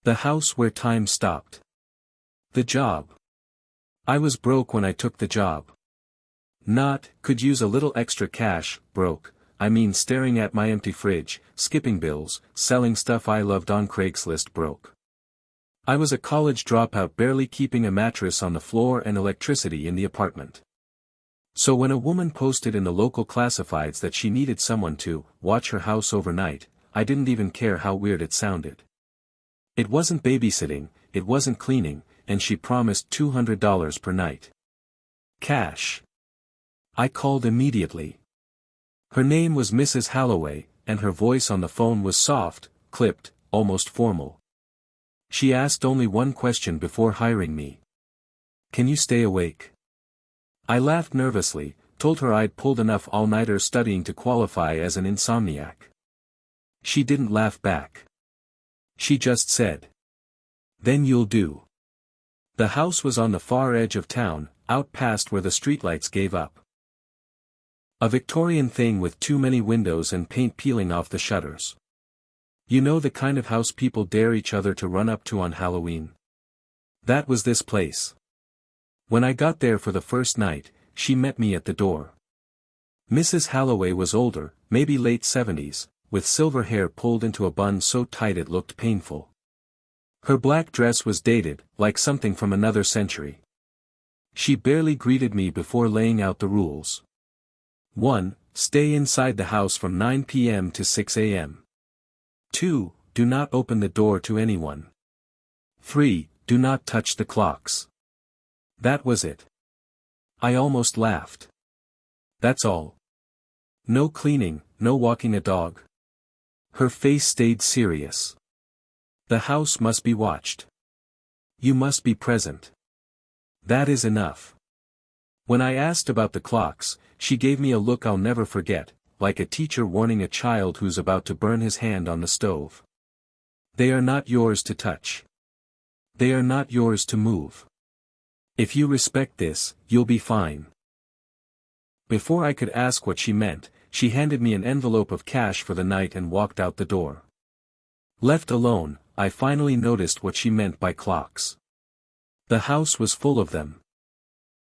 The house where time stopped. The job. I was broke when I took the job. Not, could use a little extra cash, broke, I mean staring at my empty fridge, skipping bills, selling stuff I loved on Craigslist broke. I was a college dropout barely keeping a mattress on the floor and electricity in the apartment. So when a woman posted in the local classifieds that she needed someone to watch her house overnight, I didn't even care how weird it sounded. It wasn't babysitting, it wasn't cleaning, and she promised $200 per night. Cash. I called immediately. Her name was Mrs. Holloway, and her voice on the phone was soft, clipped, almost formal. She asked only one question before hiring me. Can you stay awake? I laughed nervously, told her I'd pulled enough all-nighters studying to qualify as an insomniac. She didn't laugh back. She just said, "Then you'll do." The house was on the far edge of town, out past where the streetlights gave up. A Victorian thing with too many windows and paint peeling off the shutters. You know the kind of house people dare each other to run up to on Halloween? That was this place. When I got there for the first night, she met me at the door. Mrs. Holloway was older, maybe late 70s, with silver hair pulled into a bun so tight it looked painful. Her black dress was dated, like something from another century. She barely greeted me before laying out the rules. 1. Stay inside the house from 9 p.m. to 6 a.m. 2. Do not open the door to anyone. 3. Do not touch the clocks. That was it. I almost laughed. That's all. No cleaning, no walking a dog. Her face stayed serious. The house must be watched. You must be present. That is enough. When I asked about the clocks, she gave me a look I'll never forget, like a teacher warning a child who's about to burn his hand on the stove. They are not yours to touch. They are not yours to move. If you respect this, you'll be fine. Before I could ask what she meant, she handed me an envelope of cash for the night and walked out the door. Left alone, I finally noticed what she meant by clocks. The house was full of them.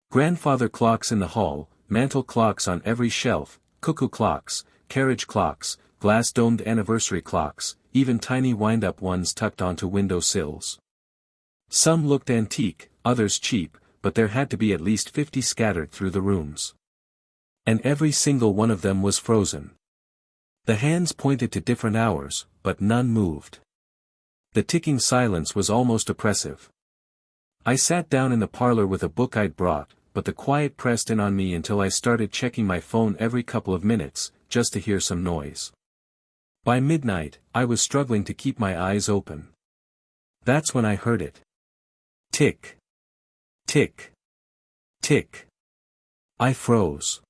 Grandfather clocks in the hall, mantel clocks on every shelf, cuckoo clocks, carriage clocks, glass-domed anniversary clocks, even tiny wind-up ones tucked onto window sills. Some looked antique, others cheap, but there had to be at least 50 scattered through the rooms. And every single one of them was frozen. The hands pointed to different hours, but none moved. The ticking silence was almost oppressive. I sat down in the parlor with a book I'd brought, but the quiet pressed in on me until I started checking my phone every couple of minutes, just to hear some noise. By midnight, I was struggling to keep my eyes open. That's when I heard it. Tick. Tick. Tick. I froze.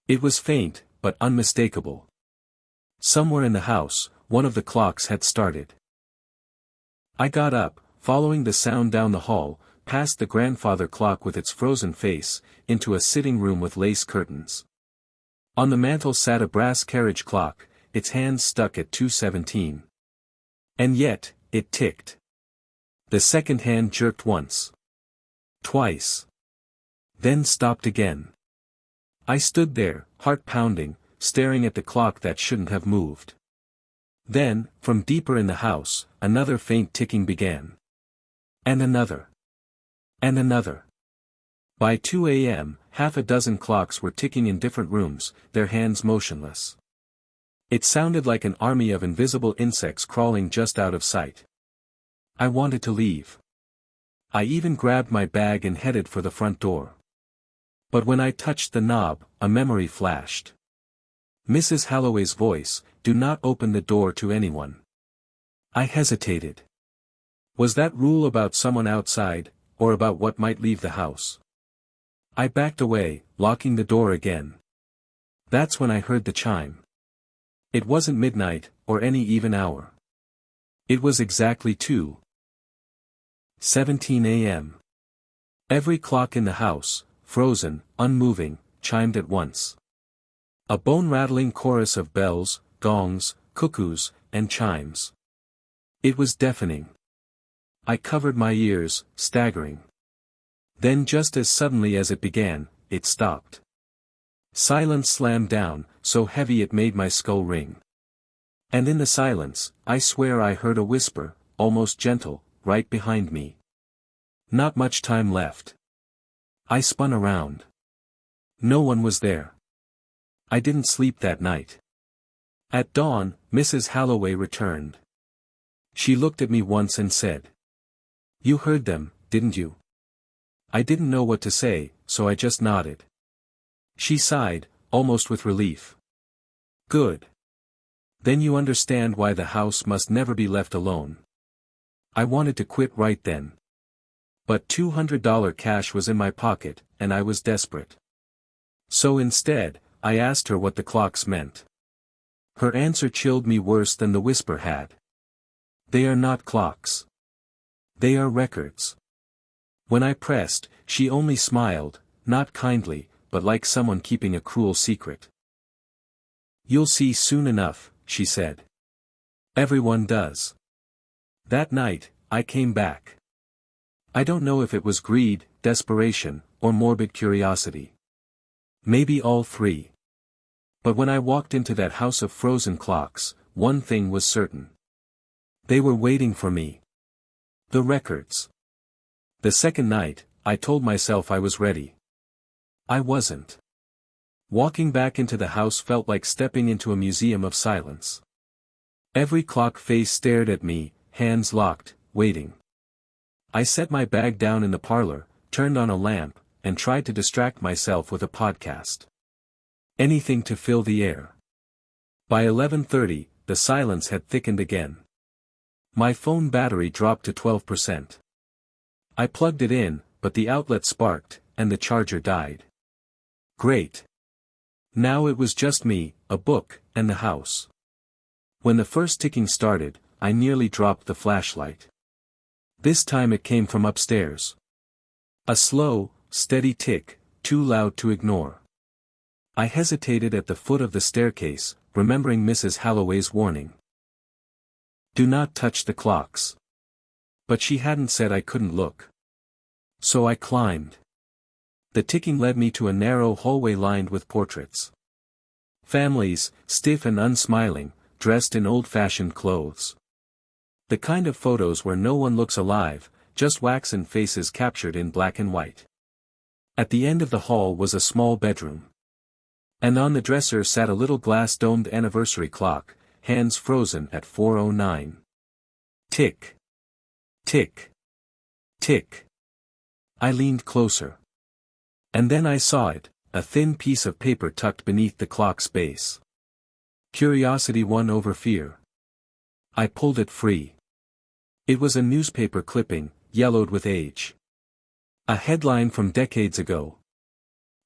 It was faint, but unmistakable. Somewhere in the house, one of the clocks had started. I got up, following the sound down the hall, past the grandfather clock with its frozen face, into a sitting room with lace curtains. On the mantel sat a brass carriage clock, its hands stuck at 2:17. And yet, it ticked. The second hand jerked once. Twice. Then stopped again. I stood there, heart pounding, staring at the clock that shouldn't have moved. Then, from deeper in the house, another faint ticking began. And another. And another. By 2 a.m., half a dozen clocks were ticking in different rooms, their hands motionless. It sounded like an army of invisible insects crawling just out of sight. I wanted to leave. I even grabbed my bag and headed for the front door. But when I touched the knob, a memory flashed. Mrs. Holloway's voice, "Do not open the door to anyone." I hesitated. Was that rule about someone outside, or about what might leave the house? I backed away, locking the door again. That's when I heard the chime. It wasn't midnight, or any even hour. It was exactly 2:17 a.m. Every clock in the house, frozen, unmoving, chimed at once. A bone-rattling chorus of bells, gongs, cuckoos, and chimes. It was deafening. I covered my ears, staggering. Then just as suddenly as it began, it stopped. Silence slammed down, so heavy it made my skull ring. And in the silence, I swear I heard a whisper, almost gentle, right behind me. Not much time left. I spun around. No one was there. I didn't sleep that night. At dawn, Mrs. Halloway returned. She looked at me once and said, "You heard them, didn't you?" I didn't know what to say, so I just nodded. She sighed, almost with relief. "Good. Then you understand why the house must never be left alone." I wanted to quit right then. But $200 cash was in my pocket, and I was desperate. So instead, I asked her what the clocks meant. Her answer chilled me worse than the whisper had. "They are not clocks. They are records." When I pressed, she only smiled, not kindly, but like someone keeping a cruel secret. "You'll see soon enough," she said. "Everyone does." That night, I came back. I don't know if it was greed, desperation, or morbid curiosity. Maybe all three. But when I walked into that house of frozen clocks, one thing was certain. They were waiting for me. The records. The second night, I told myself I was ready. I wasn't. Walking back into the house felt like stepping into a museum of silence. Every clock face stared at me, hands locked, waiting. I set my bag down in the parlor, turned on a lamp, and tried to distract myself with a podcast. Anything to fill the air. By 11:30, the silence had thickened again. My phone battery dropped to 12%. I plugged it in, but the outlet sparked, and the charger died. Great. Now it was just me, a book, and the house. When the first ticking started, I nearly dropped the flashlight. This time it came from upstairs. A slow, steady tick, too loud to ignore. I hesitated at the foot of the staircase, remembering Mrs. Halloway's warning. "Do not touch the clocks." But she hadn't said I couldn't look. So I climbed. The ticking led me to a narrow hallway lined with portraits. Families, stiff and unsmiling, dressed in old-fashioned clothes. The kind of photos where no one looks alive, just waxen faces captured in black and white. At the end of the hall was a small bedroom. And on the dresser sat a little glass-domed anniversary clock, hands frozen at 4:09. Tick. Tick. Tick. I leaned closer. And then I saw it, a thin piece of paper tucked beneath the clock's base. Curiosity won over fear. I pulled it free. It was a newspaper clipping, yellowed with age. A headline from decades ago.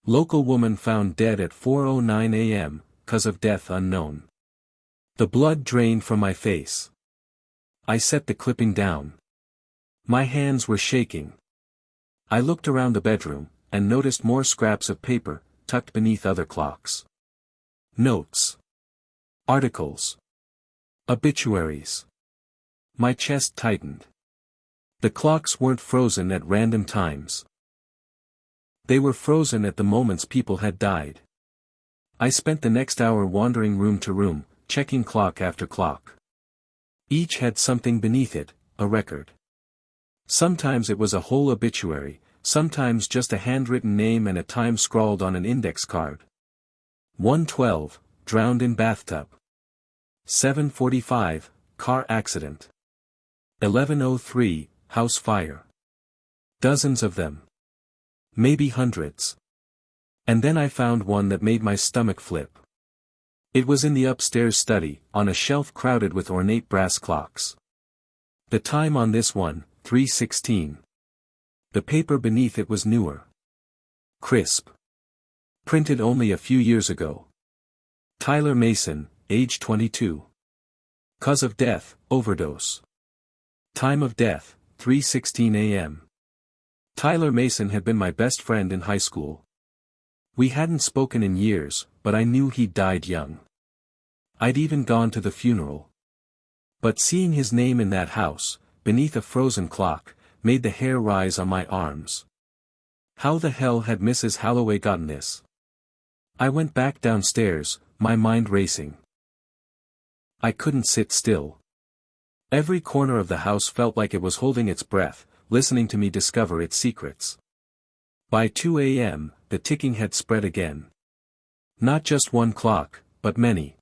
Local woman found dead at 4:09 a.m., cause of death unknown. The blood drained from my face. I set the clipping down. My hands were shaking. I looked around the bedroom, and noticed more scraps of paper, tucked beneath other clocks. Notes. Articles. Obituaries. My chest tightened. The clocks weren't frozen at random times. They were frozen at the moments people had died. I spent the next hour wandering room to room, checking clock after clock. Each had something beneath it, a record. Sometimes it was a whole obituary, sometimes just a handwritten name and a time scrawled on an index card. 1:12, drowned in bathtub. 7:45, car accident. 11:03, house fire. Dozens of them. Maybe hundreds. And then I found one that made my stomach flip. It was in the upstairs study, on a shelf crowded with ornate brass clocks. The time on this one, 3:16. The paper beneath it was newer. Crisp. Printed only a few years ago. Tyler Mason, age 22. Cause of death, overdose. Time of death, 3:16 a.m. Tyler Mason had been my best friend in high school. We hadn't spoken in years, but I knew he'd died young. I'd even gone to the funeral. But seeing his name in that house, beneath a frozen clock, made the hair rise on my arms. How the hell had Mrs. Holloway gotten this? I went back downstairs, my mind racing. I couldn't sit still. Every corner of the house felt like it was holding its breath, listening to me discover its secrets. By 2 a.m., the ticking had spread again. Not just one clock, but many.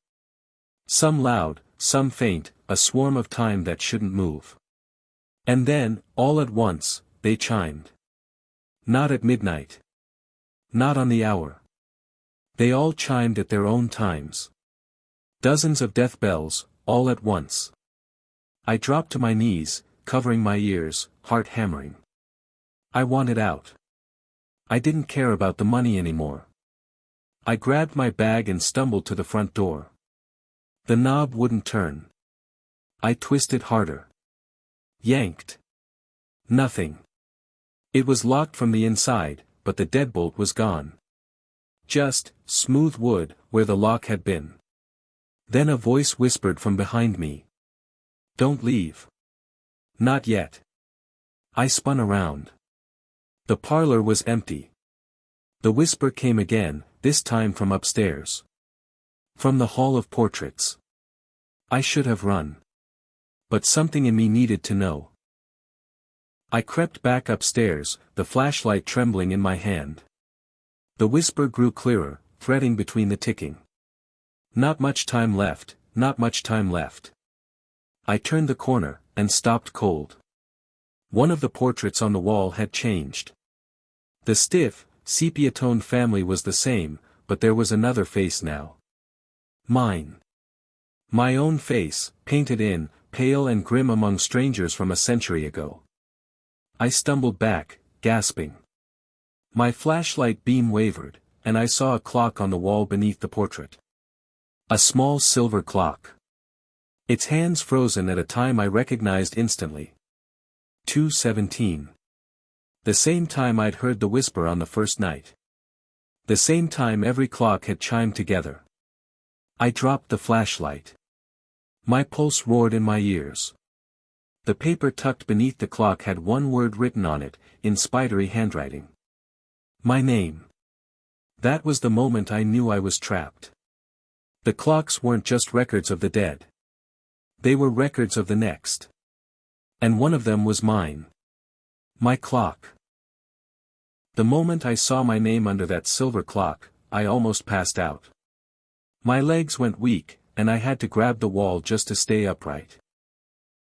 Some loud, some faint, a swarm of time that shouldn't move. And then, all at once, they chimed. Not at midnight. Not on the hour. They all chimed at their own times. Dozens of death bells, all at once. I dropped to my knees, covering my ears, heart hammering. I wanted out. I didn't care about the money anymore. I grabbed my bag and stumbled to the front door. The knob wouldn't turn. I twisted harder. Yanked. Nothing. It was locked from the inside, but the deadbolt was gone. Just, smooth wood, where the lock had been. Then a voice whispered from behind me. Don't leave. Not yet. I spun around. The parlor was empty. The whisper came again, this time from upstairs. From the hall of portraits. I should have run. But something in me needed to know. I crept back upstairs, the flashlight trembling in my hand. The whisper grew clearer, threading between the ticking. Not much time left, not much time left. I turned the corner, and stopped cold. One of the portraits on the wall had changed. The stiff, sepia-toned family was the same, but there was another face now. Mine. My own face, painted in, pale and grim among strangers from a century ago. I stumbled back, gasping. My flashlight beam wavered, and I saw a clock on the wall beneath the portrait. A small silver clock. Its hands frozen at a time I recognized instantly. 2:17. The same time I'd heard the whisper on the first night. The same time every clock had chimed together. I dropped the flashlight. My pulse roared in my ears. The paper tucked beneath the clock had one word written on it, in spidery handwriting. My name. That was the moment I knew I was trapped. The clocks weren't just records of the dead. They were records of the next. And one of them was mine. My clock. The moment I saw my name under that silver clock, I almost passed out. My legs went weak, and I had to grab the wall just to stay upright.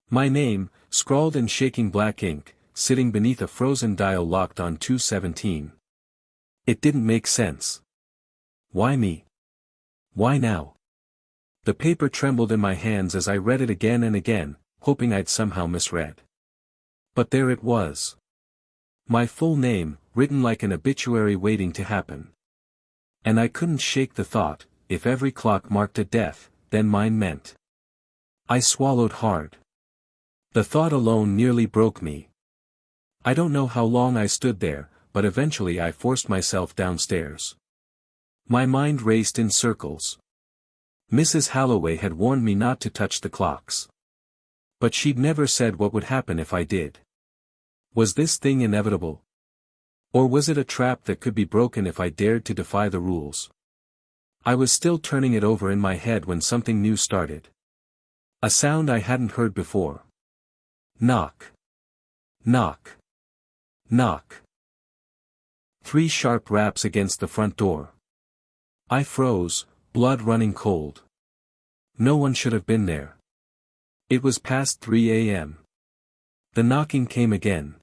My name, scrawled in shaking black ink, sitting beneath a frozen dial locked on 2:17. It didn't make sense. Why me? Why now? The paper trembled in my hands as I read it again and again, hoping I'd somehow misread. But there it was. My full name, written like an obituary waiting to happen. And I couldn't shake the thought, if every clock marked a death, then mine meant. I swallowed hard. The thought alone nearly broke me. I don't know how long I stood there, but eventually I forced myself downstairs. My mind raced in circles. Mrs. Holloway had warned me not to touch the clocks. But she'd never said what would happen if I did. Was this thing inevitable? Or was it a trap that could be broken if I dared to defy the rules? I was still turning it over in my head when something new started. A sound I hadn't heard before. Knock. Knock. Knock. 3 sharp raps against the front door. I froze, blood running cold. No one should have been there. It was past 3 a.m. The knocking came again.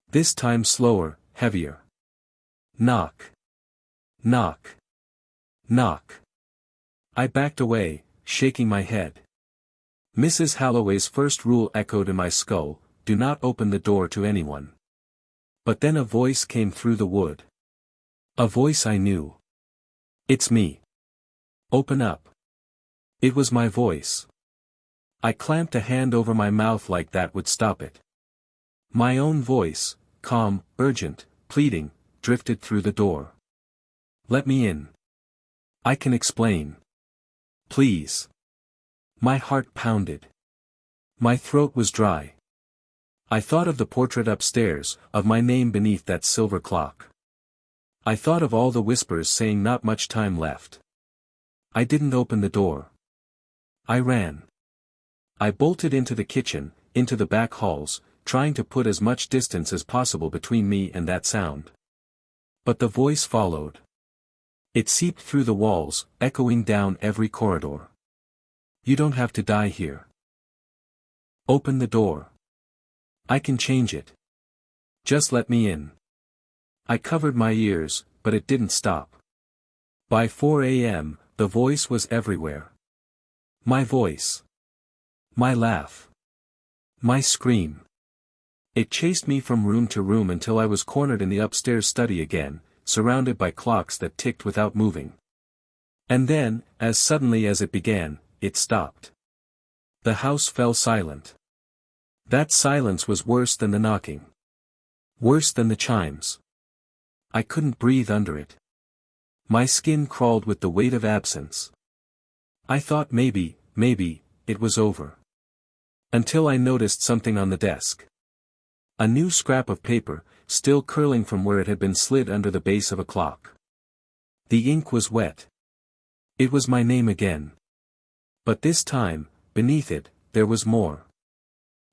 This time slower, heavier. Knock. Knock. Knock. I backed away, shaking my head. Mrs. Holloway's first rule echoed in my skull, do not open the door to anyone. But then a voice came through the wood. A voice I knew. It's me. Open up. It was my voice. I clamped a hand over my mouth like that would stop it. My own voice, calm, urgent, pleading, drifted through the door. Let me in. I can explain. Please. My heart pounded. My throat was dry. I thought of the portrait upstairs, of my name beneath that silver clock. I thought of all the whispers saying not much time left. I didn't open the door. I ran. I bolted into the kitchen, into the back halls, trying to put as much distance as possible between me and that sound. But the voice followed. It seeped through the walls, echoing down every corridor. You don't have to die here. Open the door. I can change it. Just let me in. I covered my ears, but it didn't stop. By 4 a.m., the voice was everywhere. My voice. My laugh. My scream. It chased me from room to room until I was cornered in the upstairs study again, surrounded by clocks that ticked without moving. And then, as suddenly as it began, it stopped. The house fell silent. That silence was worse than the knocking. Worse than the chimes. I couldn't breathe under it. My skin crawled with the weight of absence. I thought maybe, it was over. Until I noticed something on the desk. A new scrap of paper, still curling from where it had been slid under the base of a clock. The ink was wet. It was my name again. But this time, beneath it, there was more.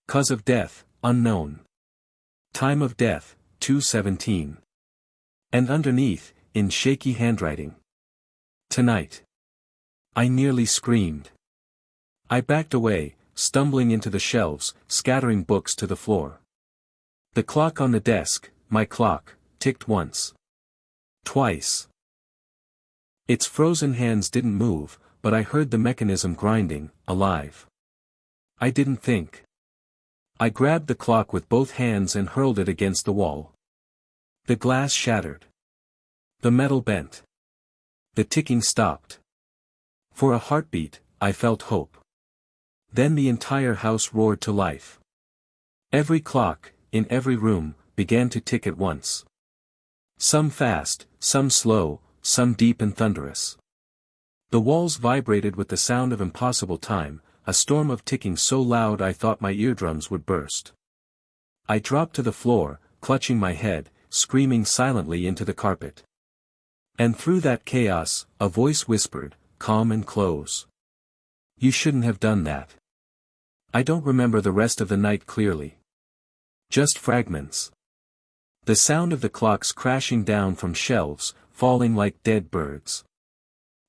Cause of death, unknown. Time of death, 2:17. And underneath, in shaky handwriting. Tonight. I nearly screamed. I backed away, stumbling into the shelves, scattering books to the floor. The clock on the desk, my clock, ticked once. Twice. Its frozen hands didn't move, but I heard the mechanism grinding, alive. I didn't think. I grabbed the clock with both hands and hurled it against the wall. The glass shattered. The metal bent. The ticking stopped. For a heartbeat, I felt hope. Then the entire house roared to life. Every clock, in every room, began to tick at once. Some fast, some slow, some deep and thunderous. The walls vibrated with the sound of impossible time, a storm of ticking so loud I thought my eardrums would burst. I dropped to the floor, clutching my head, screaming silently into the carpet. And through that chaos, a voice whispered, calm and close. You shouldn't have done that. I don't remember the rest of the night clearly. Just fragments. The sound of the clocks crashing down from shelves, falling like dead birds.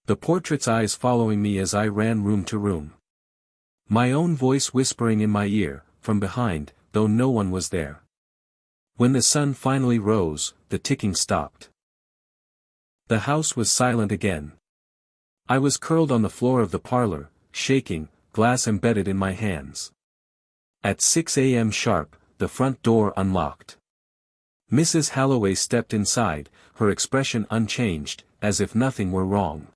The portrait's eyes following me as I ran room to room. My own voice whispering in my ear, from behind, though no one was there. When the sun finally rose, the ticking stopped. The house was silent again. I was curled on the floor of the parlor, shaking, glass embedded in my hands. At 6 a.m. sharp, the front door unlocked. Mrs. Halloway stepped inside, her expression unchanged, as if nothing were wrong.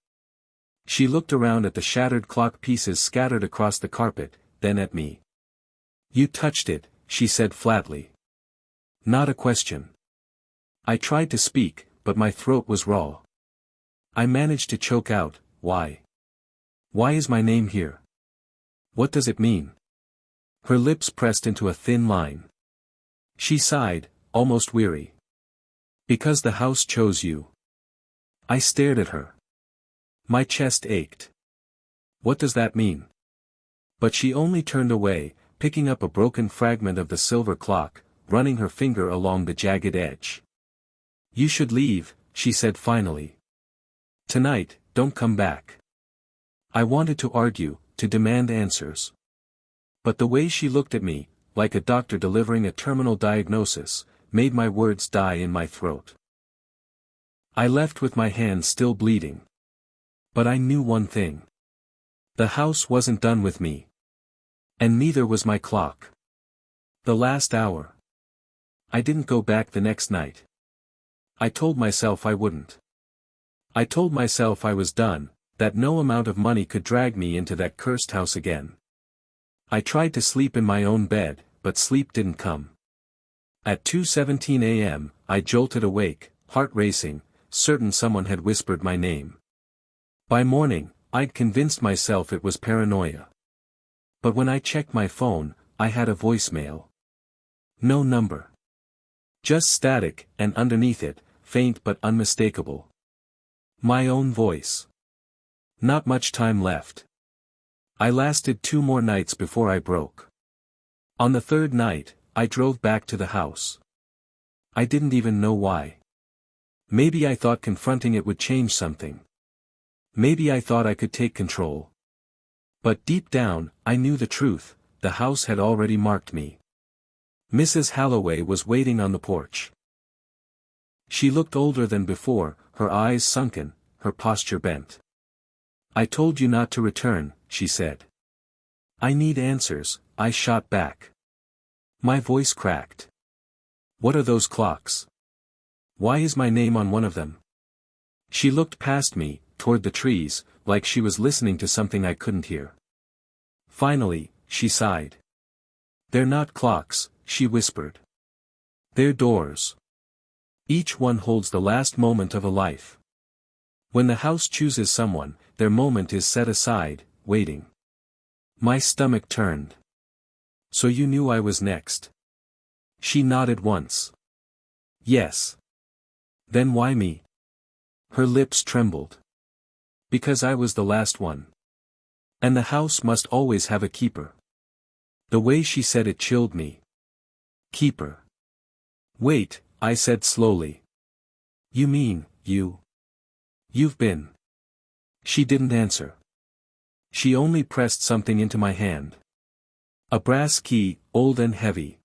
She looked around at the shattered clock pieces scattered across the carpet, then at me. You touched it, she said flatly. Not a question. I tried to speak, but my throat was raw. I managed to choke out, why? Why is my name here? What does it mean? Her lips pressed into a thin line. She sighed, almost weary. Because the house chose you. I stared at her. My chest ached. What does that mean? But she only turned away, picking up a broken fragment of the silver clock, running her finger along the jagged edge. You should leave, she said finally. Tonight, don't come back. I wanted to argue, to demand answers. But the way she looked at me, like a doctor delivering a terminal diagnosis, made my words die in my throat. I left with my hands still bleeding. But I knew one thing. The house wasn't done with me. And neither was my clock. The last hour. I didn't go back the next night. I told myself I wouldn't. I told myself I was done, that no amount of money could drag me into that cursed house again. I tried to sleep in my own bed, but sleep didn't come. At 2:17 a.m., I jolted awake, heart racing, certain someone had whispered my name. By morning, I'd convinced myself it was paranoia. But when I checked my phone, I had a voicemail. No number. Just static, and underneath it, faint but unmistakable. My own voice. Not much time left. I lasted 2 more nights before I broke. On the 3rd night, I drove back to the house. I didn't even know why. Maybe I thought confronting it would change something. Maybe I thought I could take control. But deep down, I knew the truth, the house had already marked me. Mrs. Halloway was waiting on the porch. She looked older than before, her eyes sunken, her posture bent. "I told you not to return," she said. "I need answers," I shot back. My voice cracked. "What are those clocks? Why is my name on one of them?" She looked past me, toward the trees, like she was listening to something I couldn't hear. Finally, she sighed. "They're not clocks," she whispered. "They're doors. Each one holds the last moment of a life. When the house chooses someone, their moment is set aside, waiting." My stomach turned. "So you knew I was next?" She nodded once. "Yes." "Then why me?" Her lips trembled. "Because I was the last one. And the house must always have a keeper." The way she said it chilled me. "Keeper." "Wait," I said slowly. "You mean, you've been..." She didn't answer. She only pressed something into my hand. A brass key, old and heavy.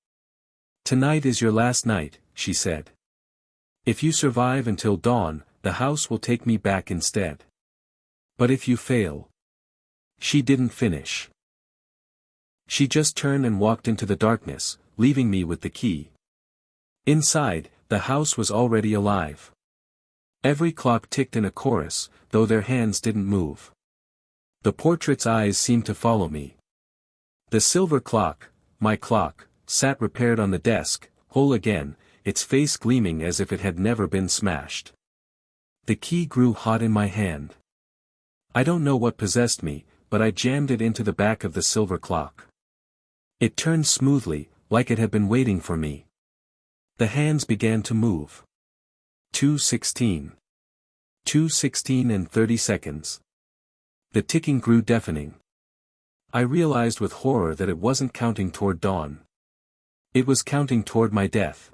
"Tonight is your last night," she said. "If you survive until dawn, the house will take me back instead. But if you fail..." She didn't finish. She just turned and walked into the darkness, leaving me with the key. Inside, the house was already alive. Every clock ticked in a chorus, though their hands didn't move. The portrait's eyes seemed to follow me. The silver clock, my clock, sat repaired on the desk, whole again, its face gleaming as if it had never been smashed. The key grew hot in my hand. I don't know what possessed me, but I jammed it into the back of the silver clock. It turned smoothly, like it had been waiting for me. The hands began to move. 2:16. 2:16 and 30 seconds. The ticking grew deafening. I realized with horror that it wasn't counting toward dawn. It was counting toward my death.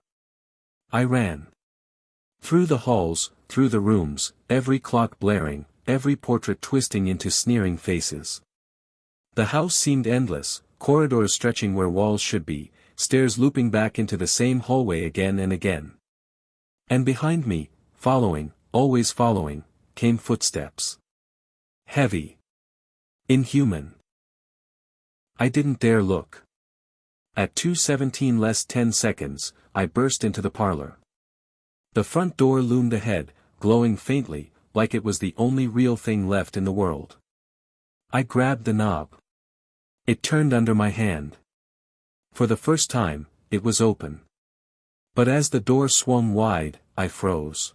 I ran. Through the halls, through the rooms, every clock blaring, every portrait twisting into sneering faces. The house seemed endless, corridors stretching where walls should be, stairs looping back into the same hallway again and again. And behind me, following, always following, came footsteps. Heavy. Inhuman. I didn't dare look. At 2:17 less 10 seconds, I burst into the parlor. The front door loomed ahead, glowing faintly, like it was the only real thing left in the world. I grabbed the knob. It turned under my hand. For the first time, it was open. But as the door swung wide, I froze.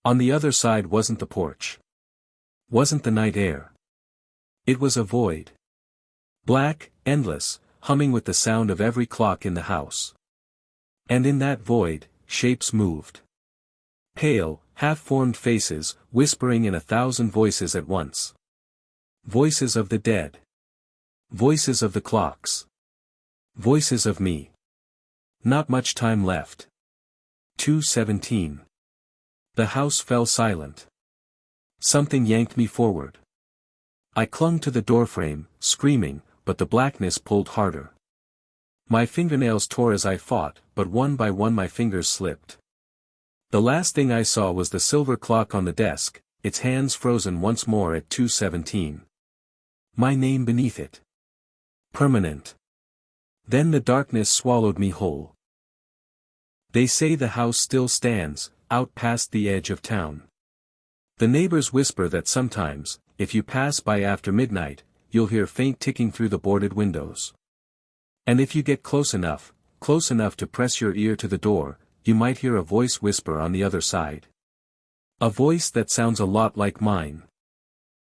On the other side wasn't the porch. Wasn't the night air. It was a void. Black, endless, humming with the sound of every clock in the house. And in that void, shapes moved. Pale, half-formed faces, whispering in 1,000 voices at once. Voices of the dead. Voices of the clocks. Voices of me. Not much time left. 2:17. The house fell silent. Something yanked me forward. I clung to the doorframe, screaming, but the blackness pulled harder. My fingernails tore as I fought, but one by one my fingers slipped. The last thing I saw was the silver clock on the desk, its hands frozen once more at 2:17. My name beneath it. Permanent. Then the darkness swallowed me whole. They say the house still stands, out past the edge of town. The neighbors whisper that sometimes, if you pass by after midnight, you'll hear faint ticking through the boarded windows. And if you get close enough to press your ear to the door, you might hear a voice whisper on the other side. A voice that sounds a lot like mine.